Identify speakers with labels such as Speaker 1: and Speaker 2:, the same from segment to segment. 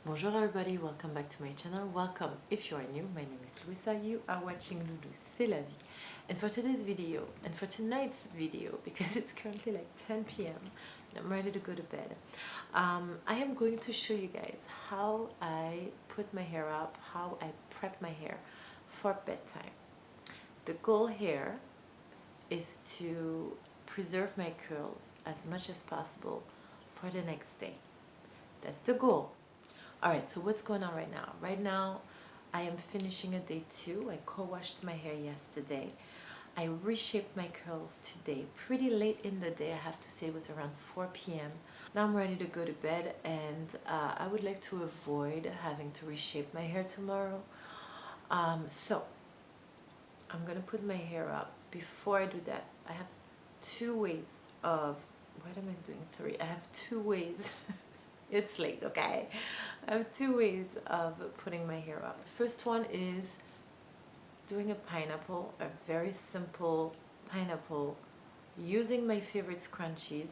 Speaker 1: Bonjour everybody, welcome back to my channel. Welcome if you are new. My name is Luisa. You are watching Loulou, c'est la vie. And for today's video, and for tonight's video, because it's currently like 10 p.m. and I'm ready to go to bed, I am going to show you guys how I put my hair up, how I prep my hair for bedtime. The goal here is to preserve my curls as much as possible for the next day. That's the goal. Alright, so what's going on right now? Right now, I am finishing a day 2. I co-washed my hair yesterday. I reshaped my curls today, pretty late in the day. I have to say it was around 4 p.m. Now I'm ready to go to bed, and I would like to avoid having to reshape my hair tomorrow. So I'm gonna put my hair up. Before I do that, I have 2 ways of, what am I doing? 3. I have 2 ways. It's late, okay? I have 2 ways of putting my hair up. The first one is doing a pineapple, a very simple pineapple, using my favorite scrunchies.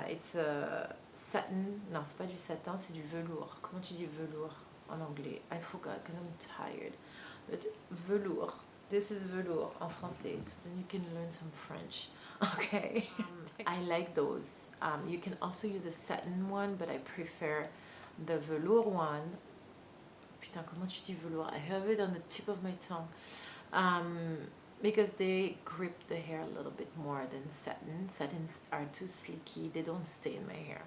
Speaker 1: It's a satin, non c'est pas du satin, c'est du velours. Comment tu dis velours en anglais? I forgot because I'm tired. But velours. This is velours en français, so then you can learn some French. Okay, I like those. You can also use a satin one, but I prefer the velour one. Putain, comment tu dis velours? I have it on the tip of my tongue. Because they grip the hair a little bit more than satin. Satins are too sleeky, they don't stay in my hair.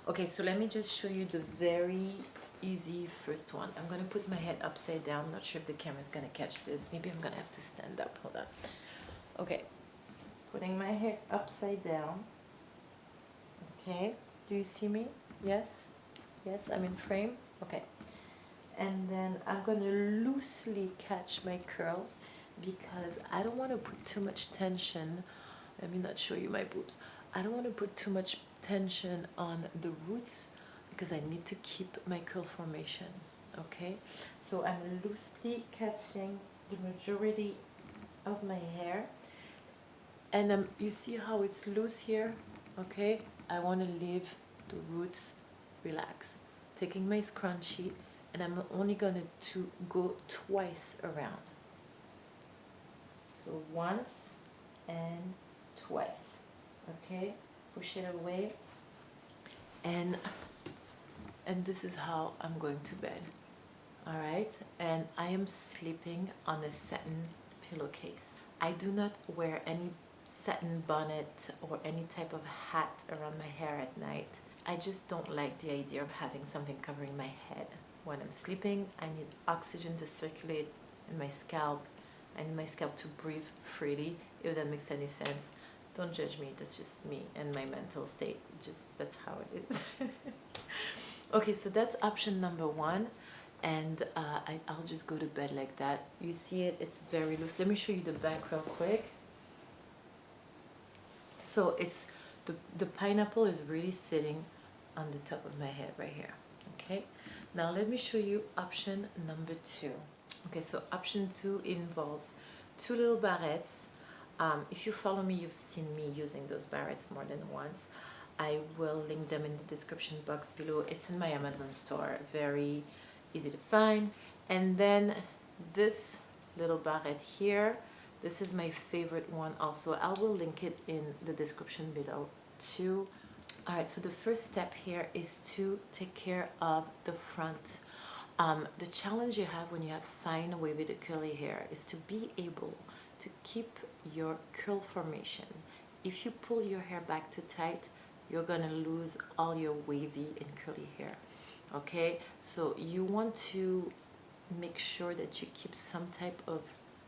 Speaker 1: Okay, so let me just show you the very easy first one. I'm gonna put my head upside down. I'm not sure if the camera is gonna catch this. Maybe I'm gonna have to stand up. Hold on. Okay, putting my hair upside down. Okay, do you see me? Yes? Yes, I'm in frame? Okay. And then I'm gonna loosely catch my curls because I don't want to put too much tension. Let me not show you my boobs. I don't want to put too much tension on the roots because I need to keep my curl formation. Okay, so I'm loosely catching the majority of my hair, and you see how it's loose here. Okay, I want to leave the roots relax, taking my scrunchie, and I'm only going to go twice around. So once and twice. Okay, push it away, and this is how I'm going to bed. All right, and I am sleeping on a satin pillowcase. I do not wear any satin bonnet or any type of hat around my hair at night. I just don't like the idea of having something covering my head. When I'm sleeping, I need oxygen to circulate in my scalp. I need my scalp to breathe freely, if that makes any sense. Don't judge me, that's just me and my mental state. Just, that's how it is. Okay, so that's option number 1. And I'll just go to bed like that. You see it, it's very loose. Let me show you the back real quick. So it's the pineapple is really sitting on the top of my head right here. Okay, now let me show you option number 2. Okay, so option 2 involves 2 little barrettes. If you follow me, you've seen me using those barrettes more than once. I will link them in the description box below. It's in my Amazon store, very easy to find. And then this little barrette here, this is my favorite one also. I will link it in the description below too. Alright, so the first step here is to take care of the front. The challenge you have when you have fine wavy to curly hair is to be able to keep your curl formation. If you pull your hair back too tight, you're gonna lose all your wavy and curly hair. Okay, so you want to make sure that you keep some type of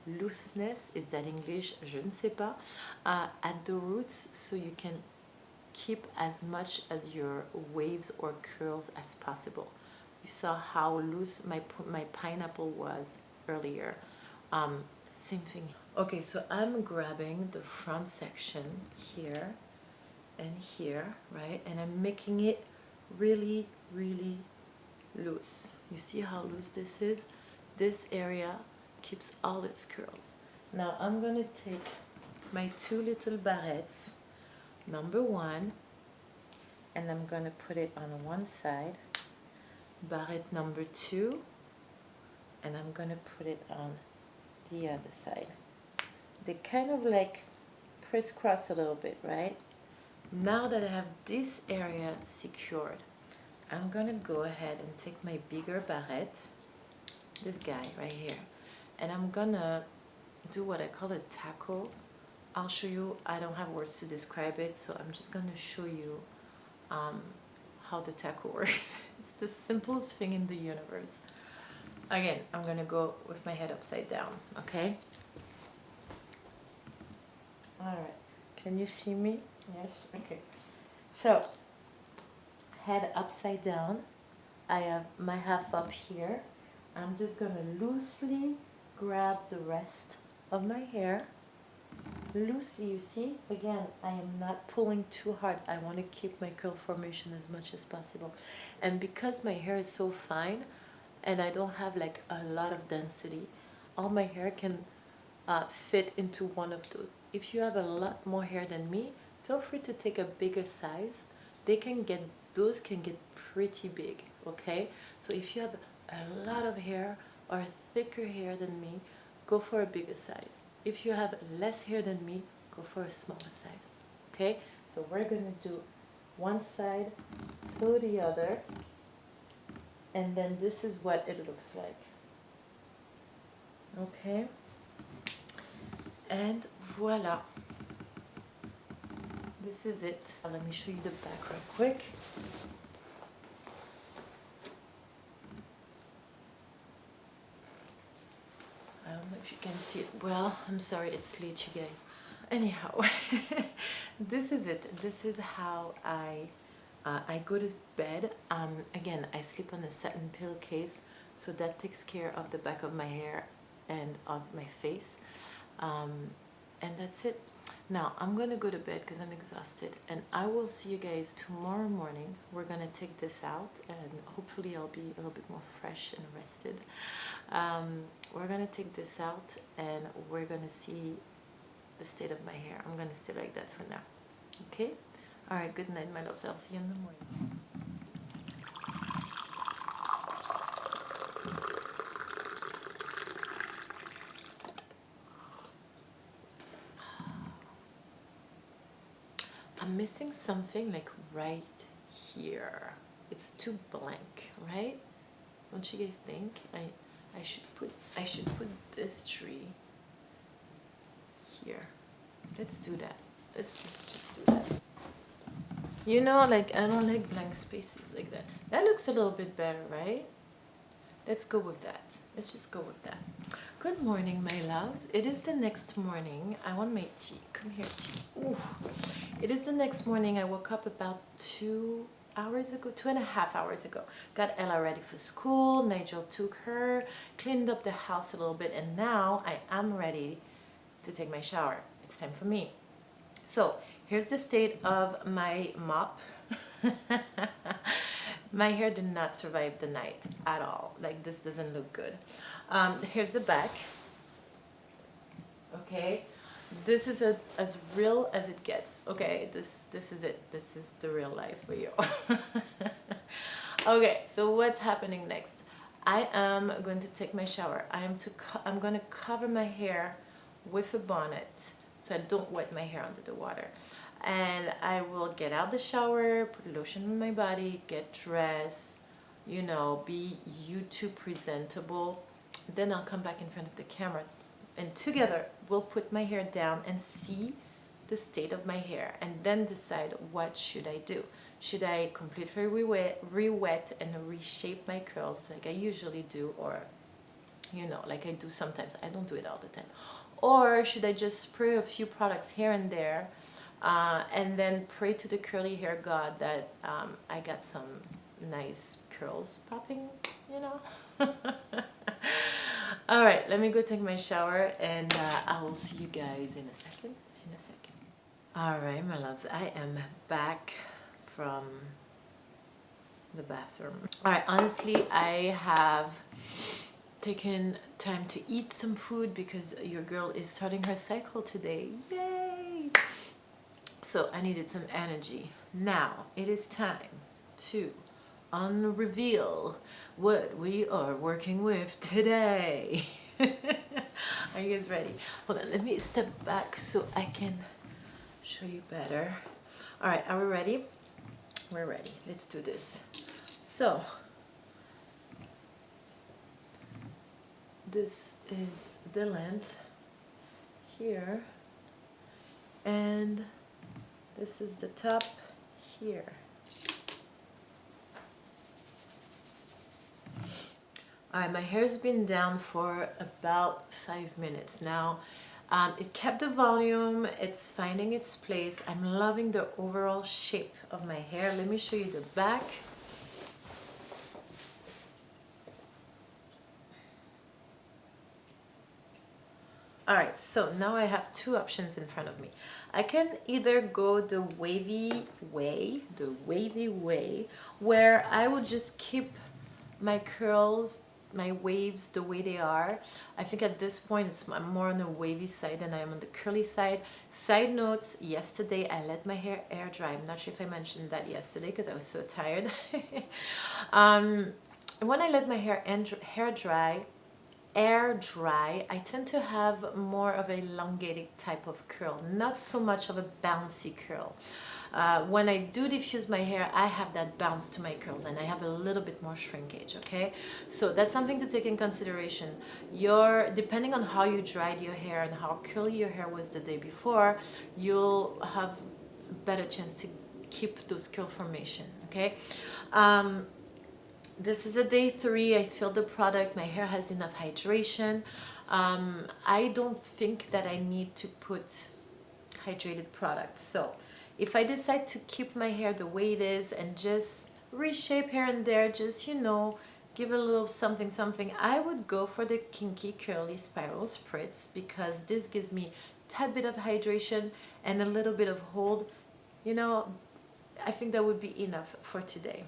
Speaker 1: looseness, is that English? Je ne sais pas, at the roots, so you can keep as much as your waves or curls as possible. You saw how loose my pineapple was earlier. Same thing. Okay, so I'm grabbing the front section here and here, right? And I'm making it really, really loose. You see how loose this is? This area keeps all its curls. Now I'm gonna take my 2 little barrettes, number 1, and I'm gonna put it on one side barrette number 2, and I'm gonna put it on the other side. They kind of like crisscross a little bit, right? Now that I have this area secured, I'm gonna go ahead and take my bigger barrette, this guy right here, and I'm gonna do what I call a taco. I'll show you, I don't have words to describe it, so I'm just gonna show you how the taco works. It's the simplest thing in the universe. Again, I'm gonna go with my head upside down, okay? All right, can you see me? Yes, okay. So, head upside down. I have my half up here. I'm just gonna loosely grab the rest of my hair. Loosely, you see? Again, I am not pulling too hard. I want to keep my curl formation as much as possible. And because my hair is so fine and I don't have like a lot of density, all my hair can fit into one of those. If you have a lot more hair than me, feel free to take a bigger size. Those can get pretty big, okay? So if you have a lot of hair or thicker hair than me, go for a bigger size. If you have less hair than me, go for a smaller size, okay? So we're gonna do one side to the other, and then this is what it looks like, okay? And voila. This is it. Let me show you the back real quick. I don't know if you can see it well. I'm sorry, it's late, you guys. Anyhow, this is it. This is how I go to bed. Again, I sleep on a satin pillowcase, so that takes care of the back of my hair and of my face. And that's it. Now I'm gonna go to bed because I'm exhausted, and I will see you guys tomorrow morning. We're gonna take this out, and hopefully I'll be a little bit more fresh and rested. We're gonna take this out, and we're gonna see the state of my hair. I'm gonna stay like that for now. Okay? All right. Good night, my loves. I'll see you in the morning. I'm missing something like right here. It's too blank, right? Don't you guys think? I should put this tree here. Let's do that. Let's just do that. You know, like I don't like blank spaces like that. That looks a little bit better, right? Let's go with that. Let's just go with that. Good morning, my loves. It is the next morning. I want my tea. Come here, tea. Ooh. It is the next morning. I woke up about 2 hours ago, 2.5 hours ago. Got Ella ready for school. Nigel took her, cleaned up the house a little bit, and now I am ready to take my shower. It's time for me. So here's the state of my mop. My hair did not survive the night at all. Like, this doesn't look good. Here's the back. Okay, this is as real as it gets. Okay, this is it. This is the real life for you. Okay, so what's happening next? I am going to take my shower. I'm going to cover my hair with a bonnet so I don't wet my hair under the water. And I will get out the shower, put lotion on my body, get dressed, you know, be YouTube presentable. Then I'll come back in front of the camera, and together we'll put my hair down and see the state of my hair, and then decide what should I do. Should I completely re-wet and reshape my curls like I usually do, or, you know, like I do sometimes. I don't do it all the time. Or should I just spray a few products here and there, and then pray to the curly hair god that I got some nice curls popping, you know? All right, let me go take my shower, and I will see you guys in a second. See you in a second. All right, my loves, I am back from the bathroom. All right, honestly, I have taken time to eat some food because your girl is starting her cycle today. Yay! So I needed some energy. Now it is time to unreveal what we are working with today. Are you guys ready? Hold on, let me step back so I can show you better. All right, are we ready? We're ready. Let's do this. So this is the length here, and this is the top here. All right, my hair's been down for about 5 minutes now. It kept the volume, it's finding its place. I'm loving the overall shape of my hair. Let me show you the back. All right, so now I have two options in front of me. I can either go the wavy way, where I would just keep my curls, my waves the way they are. I think at this point I'm more on the wavy side than I am on the curly side. Side notes, yesterday I let my hair air dry. I'm not sure if I mentioned that yesterday because I was so tired. When I let my hair air dry, I tend to have more of a elongated type of curl, not so much of a bouncy curl. When I do diffuse my hair, I have that bounce to my curls and I have a little bit more shrinkage, okay? So that's something to take in consideration. Depending on how you dried your hair and how curly your hair was the day before, you'll have a better chance to keep those curl formation, okay? This is a day 3. I filled the product. My hair has enough hydration. I don't think that I need to put hydrated product. So if I decide to keep my hair the way it is and just reshape here and there, just, you know, give a little something something, I would go for the Kinky Curly Spiral Spritz because this gives me a tad bit of hydration and a little bit of hold. You know, I think that would be enough for today.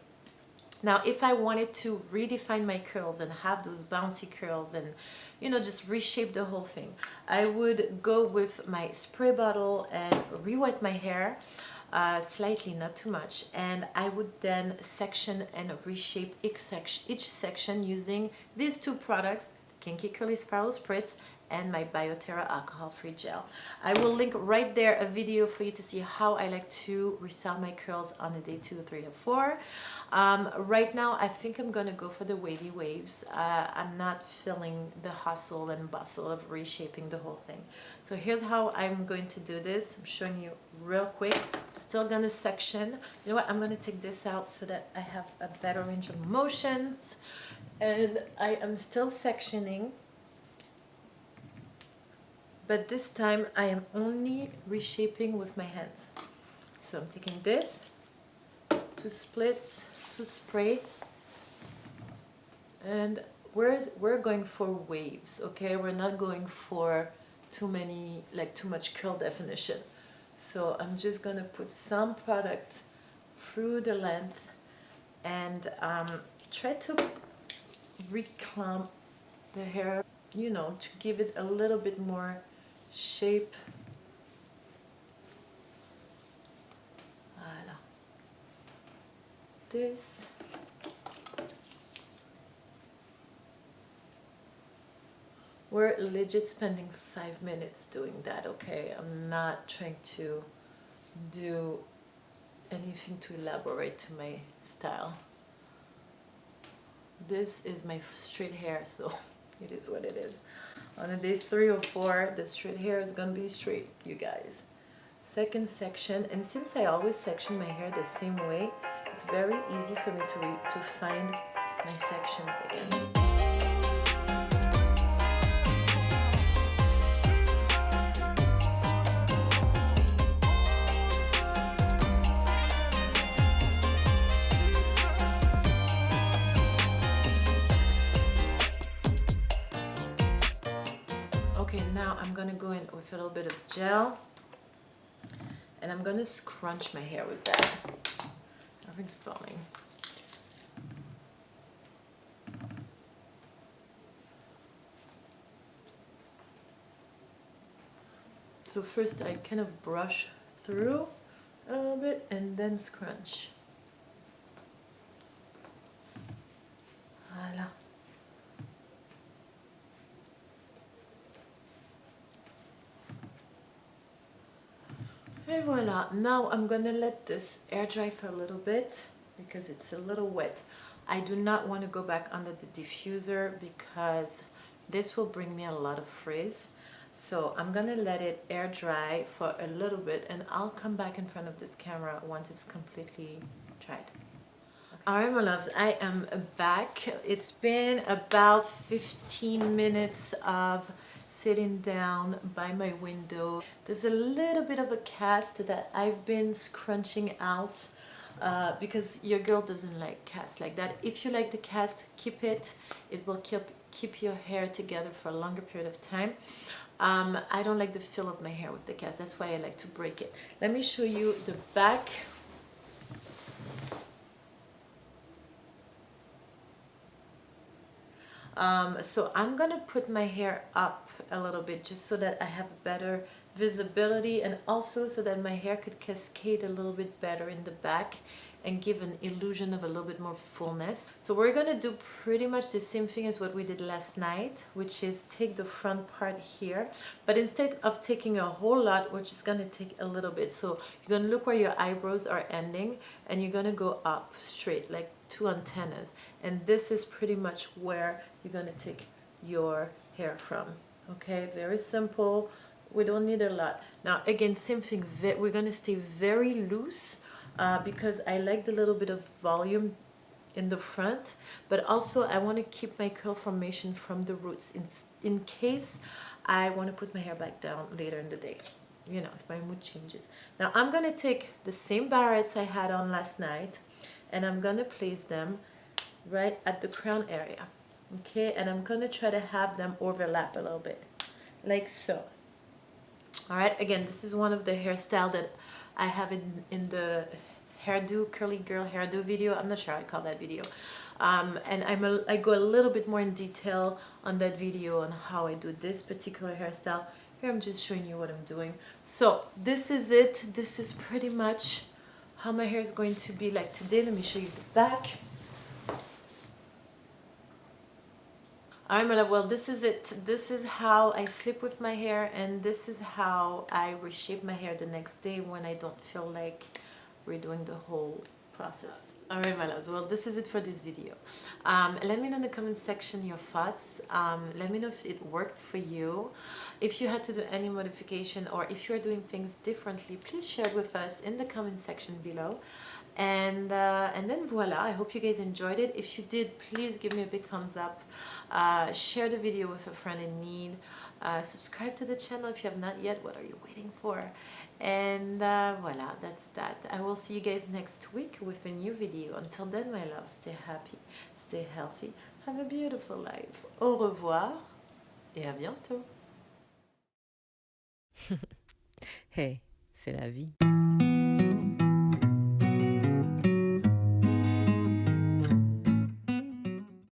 Speaker 1: Now, if I wanted to redefine my curls and have those bouncy curls and, you know, just reshape the whole thing, I would go with my spray bottle and re-wet my hair slightly, not too much. And I would then section and reshape each section using these two products, the Kinky Curly Spiral Spritz and my BioTerra alcohol-free gel. I will link right there a video for you to see how I like to restyle my curls on the day 2, 3, or 4. Right now, I think I'm gonna go for the wavy waves. I'm not feeling the hustle and bustle of reshaping the whole thing. So here's how I'm going to do this. I'm showing you real quick. Still gonna section. You know what? I'm gonna take this out so that I have a better range of motions. And I am still sectioning. But this time I am only reshaping with my hands. So I'm taking this, 2 splits, 2 spray, and we're going for waves, okay? We're not going for too much curl definition. So I'm just gonna put some product through the length and try to reclamp the hair, you know, to give it a little bit more shape. Voilà. This. We're legit spending 5 minutes doing that, okay? I'm not trying to do anything to elaborate to my style. This is my straight hair, so it is what it is. On a day 3 or 4, the straight hair is gonna be straight, you guys. Second section, and since I always section my hair the same way, it's very easy for me to find my sections again. Okay, now I'm gonna go in with a little bit of gel and I'm gonna scrunch my hair with that. Everything's falling. So first I kind of brush through a little bit and then scrunch. And voila, now I'm gonna let this air dry for a little bit because it's a little wet. I do not want to go back under the diffuser because this will bring me a lot of frizz. So I'm gonna let it air dry for a little bit and I'll come back in front of this camera once it's completely dried. Alright my loves, I am back. It's been about 15 minutes of sitting down by my window. There's a little bit of a cast that I've been scrunching out because your girl doesn't like cast like that. If you like the cast, keep it. It will keep your hair together for a longer period of time. I don't like the feel of my hair with the cast. That's why I like to break it. Let me show you the back. So I'm gonna put my hair up a little bit just so that I have better visibility and also so that my hair could cascade a little bit better in the back and give an illusion of a little bit more fullness. So we're gonna do pretty much the same thing as what we did last night, which is take the front part here, but instead of taking a whole lot, we're just gonna take a little bit. So you're gonna look where your eyebrows are ending and you're gonna go up straight like two antennas, and this is pretty much where you're gonna take your hair from. Okay, very simple. We don't need a lot. Now again, same thing, we're gonna stay very loose because I like the little bit of volume in the front, but also I want to keep my curl formation from the roots in case I want to put my hair back down later in the day, you know, if my mood changes. Now I'm gonna take the same barrettes I had on last night and I'm gonna place them right at the crown area. Okay, and I'm gonna try to have them overlap a little bit like so. All right, again, this is one of the hairstyle that I have in the hairdo, curly girl hairdo video. I'm not sure I call that video. And I go a little bit more in detail on that video on how I do this particular hairstyle. Here I'm just showing you what I'm doing. So this is it. This is pretty much how my hair is going to be like today. Let me show you the back. Alright my love, well this is it. This is how I sleep with my hair and this is how I reshape my hair the next day when I don't feel like redoing the whole process. Alright my loves, well this is it for this video. Let me know in the comment section your thoughts. Let me know if it worked for you. If you had to do any modification or if you're doing things differently, please share it with us in the comment section below. And then voila, I hope you guys enjoyed it. If you did, please give me a big thumbs up. Share the video with a friend in need. Subscribe to the channel if you have not yet. What are you waiting for? And voila, that's that. I will see you guys next week with a new video. Until then, my love, stay happy, stay healthy, have a beautiful life. Au revoir et à bientôt.
Speaker 2: Hey, c'est la vie.